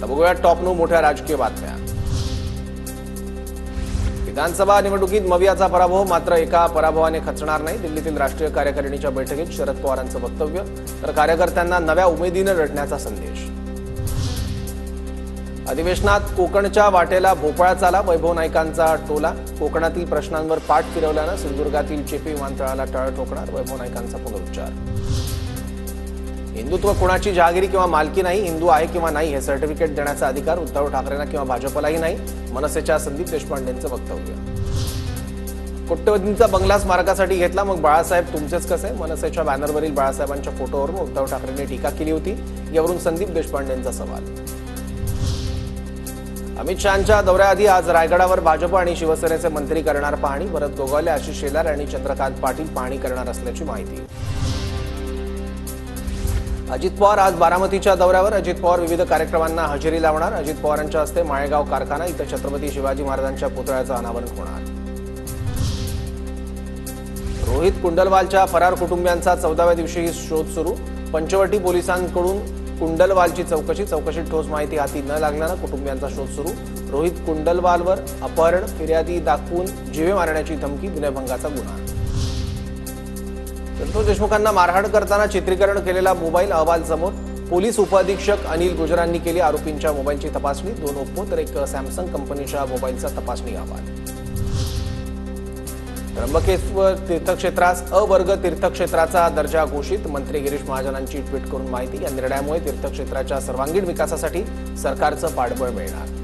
आता बघूया टॉप 9 मोठ्या राजकीय बातम्या। विधानसभा निवडणुकीत मवियाचा पराभव, मात्र एका पराभवाने खचणार नाही। दिल्लीतील राष्ट्रीय कार्यकारिणीच्या बैठकीत शरद पवारांचं वक्तव्य, तर कार्यकर्त्यांना नव्या उमेदीने लढण्याचा संदेश। अधिवेशनात कोकणच्या वाटेला भोपळाच आला, वैभव नाईकांचा टोला। कोकणातील प्रश्नांवर पाठ फिरवल्यानं सिंधुदुर्गातील चेपी विमानतळाला टाळं ठोकणार, वैभव नाईकांचा पुनरुच्चार। हिंदुत्व कोणाची जहागिरी किंवा मालकी नाही, हिंदू आहे किंवा नाही हे सर्टिफिकेट देण्याचा अधिकार उद्धव ठाकरेंना किंवा भाजपलाही नाही, मनसेच्या संदीप देशपांडेंचं वक्तव्य। कोट्यवधींचा बंगला स्मारकासाठी घेतला, मग बाळासाहेब तुमचेच कसे? मनसेच्या बॅनरवरील बाळासाहेबांच्या फोटोवरून उद्धव ठाकरेंनी टीका केली होती, यावरून संदीप देशपांडेंचा सवाल। अमित शहांच्या दौऱ्याआधी आज रायगडावर भाजप आणि शिवसेनेचे मंत्री करणार पाहणी, भरत गोगावले, आशिष शेलार आणि चंद्रकांत पाटील पाहणी करणार असल्याची माहिती। अजित पवार आज बारामतीच्या दौऱ्यावर, अजित पवार विविध कार्यक्रमांना हजेरी लावणार। अजित पवारांच्या हस्ते माळेगाव कारखाना इथं छत्रपती शिवाजी महाराजांच्या पुतळ्याचं अनावरण होणार। रोहित कुंडलवालच्या फरार कुटुंबियांचा 14व्या दिवशीही शोध सुरू, पंचवटी पोलिसांकडून कुंडलवालची चौकशीत ठोस माहिती हाती न लागल्यानं कुटुंबियांचा शोध सुरू। रोहित कुंडलवालवर अपहरण, फिर्यादी दाखवून जीवे मारण्याची धमकी, विनयभंगाचा गुन्हा। संतोष देशमुखांना मारहाण करताना चित्रीकरण केलेला मोबाईल अहवाल समोर, पोलीस उपअधीक्षक अनिल गुजरांनी केली आरोपींच्या मोबाईलची तपासणी। 2 ओप्पो तर एक सॅमसंग कंपनीच्या मोबाईलचा तपासणी अहवाल। त्र्यंबकेश्वर तीर्थक्षेत्रास अवर्ग तीर्थक्षेत्राचा दर्जा घोषित, मंत्री गिरीश महाजनांची ट्विट करून माहिती। या निर्णयामुळे तीर्थक्षेत्राच्या सर्वांगीण विकासासाठी सरकारचं पाठबळ मिळणार।